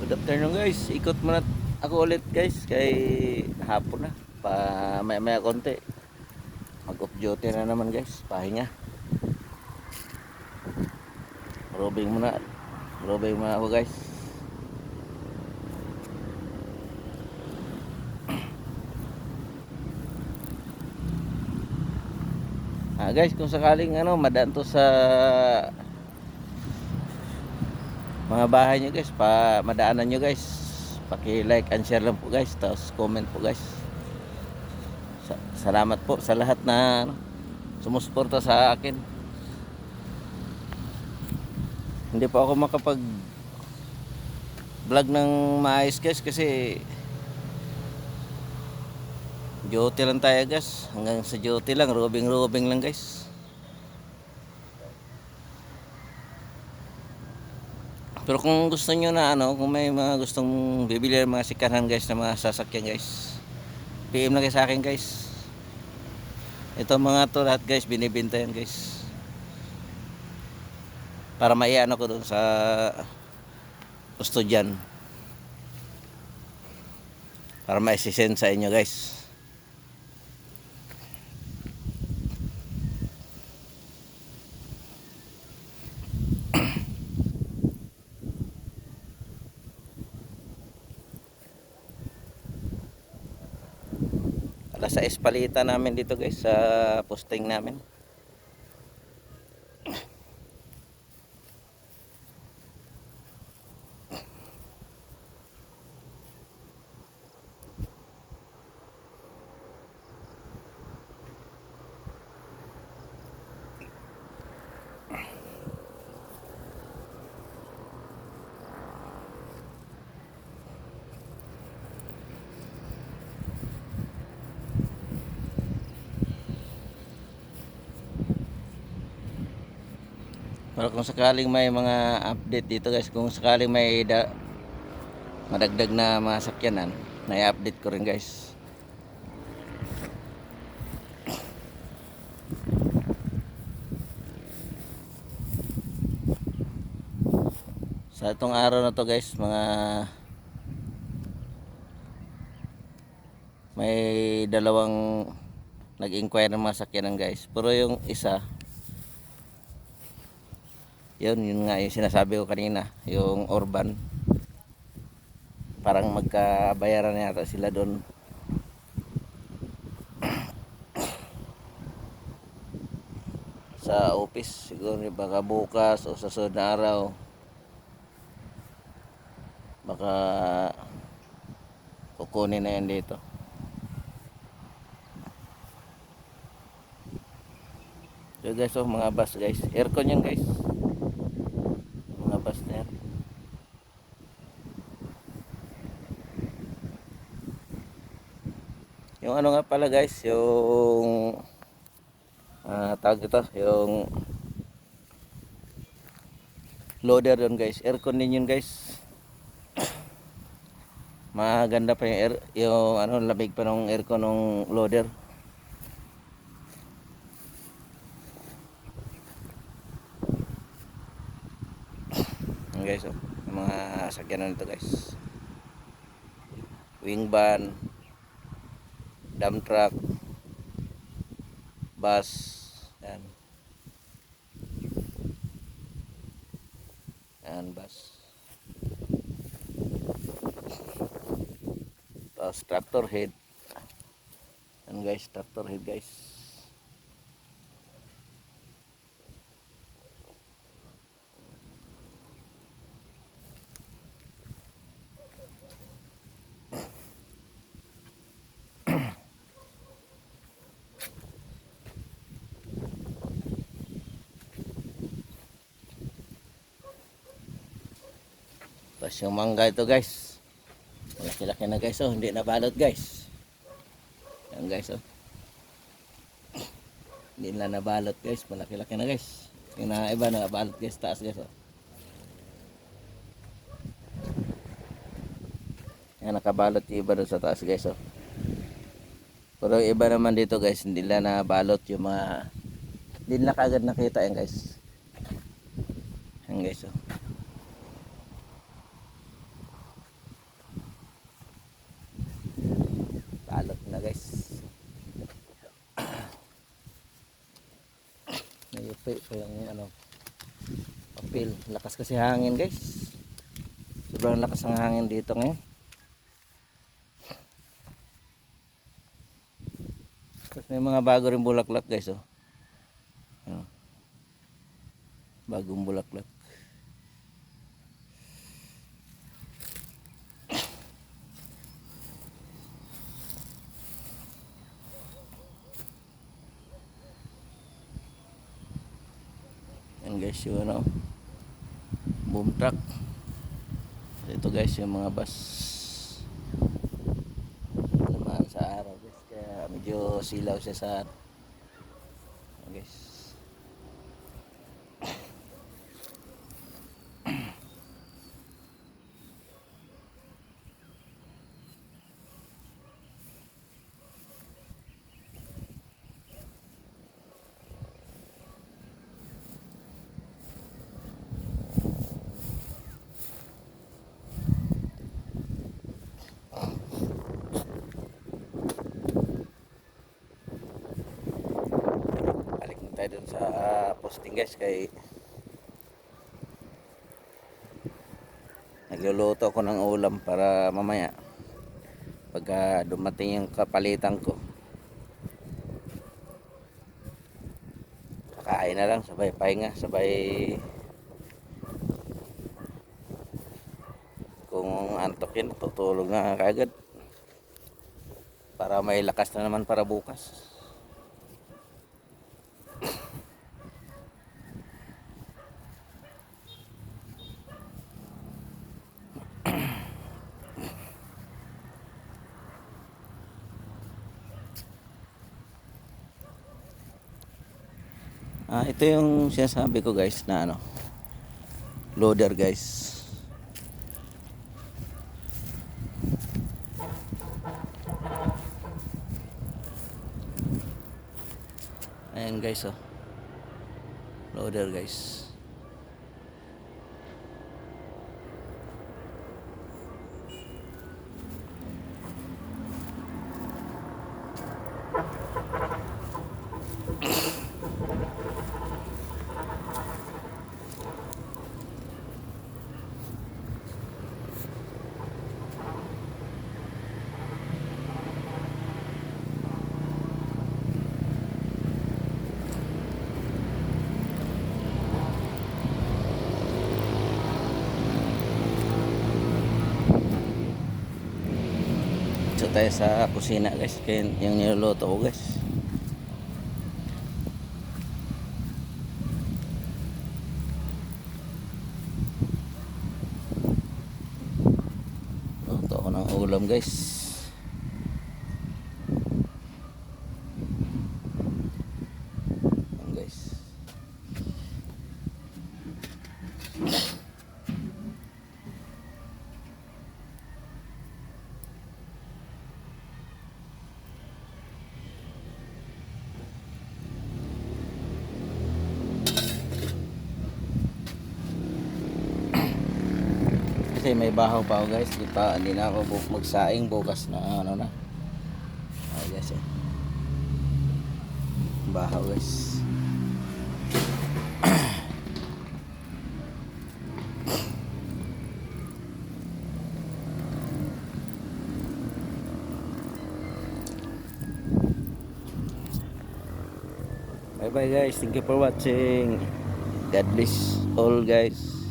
Good afternoon guys. Ikot muna ako ulit guys kay hapon na. Pa maya konti. Mag off duty na naman guys. Pahinga. Robing muna. Robing muna ako guys. Guys, kung sakaling madaan to sa mga bahay nyo guys, madaanan nyo guys, paki-like and share lang po guys, tapos comment po guys. Salamat po sa lahat na sumusuporta sa akin. Hindi po ako makapag vlog ng maayos guys kasi duty lang tayo guys. Hanggang sa duty lang, robing lang guys. Pero kung gusto nyo na kung may mga gustong bibili ng mga sikaran guys na mga sasakyan guys, PM lang kayo sa akin guys. Ito mga to lahat guys, binibenta yan guys. Para maiano ko doon sa gusto dyan. Para maisisend sa inyo guys. Alas 6 palitan namin dito guys sa posting namin. Pero kung sakaling may mga update dito guys, kung sakaling may madagdag na mga sakyanan, na-update ko rin guys. Sa itong araw na to guys, may dalawang nag-inquire ng mga sakyanan guys. Pero yung isa, yun nga yung sinasabi ko kanina, yung urban, parang magkabayaran na yata sila doon. Sa office siguro, baka bukas o sa sunod na araw, baka kukunin na yan dito. So guys, mga bus guys, aircon yan guys, mga bus na yan. Yung nga pala guys, yung tawag ito, yung loader doon guys, aircon din yun guys. Maganda pa yung lamig pa ng aircon ng loader. Guys, mga sakyanan nito guys, wing van, dump truck, bus, yan bus, tapos tractor head, yan guys, tractor head guys. Tapos yung mangga ito guys, malaki-laki na guys, hindi nabalot guys. Yan guys, hindi na nabalot guys, malaki-laki na guys. Yung iba nabalot guys, taas guys. Yan, nakabalot yung iba doon sa taas guys. Pero yung iba naman dito guys, hindi na nabalot yung mga, hindi na kagad nakita yan guys. Yan guys. Puti pa yung ano, papel. Lakas kasi hangin guys. Sobrang lakas ng hangin dito ngayon. Tapos may mga bago rin bulaklak guys, oh. Ano, bagong bulaklak. Yan guys yung ano, boom truck. Ito guys yung mga bus naman sa araw guys, kaya medyo silaw siya sa ano, guys. Balik na tayo dun sa posting guys, kay nagluluto ako ng ulam para mamaya pagka dumating yung kapalitan ko, kakain na lang, sabay pahinga, sabay kung antokin tutulog na kagad para may lakas na naman para bukas. Ito yung sinasabi ko guys na ano, loader guys. Ayan guys, oh, loader guys. So tayo sa kusina guys, kaya yung niluluto ko guys. Luto ako ng ulam guys. Ayan guys. Kasi may bahaw pa ako guys, hindi na ako magsaing bukas na ano na. Ay guys, eh, bahaw guys. Bye bye guys, thank you for watching. God bless all guys.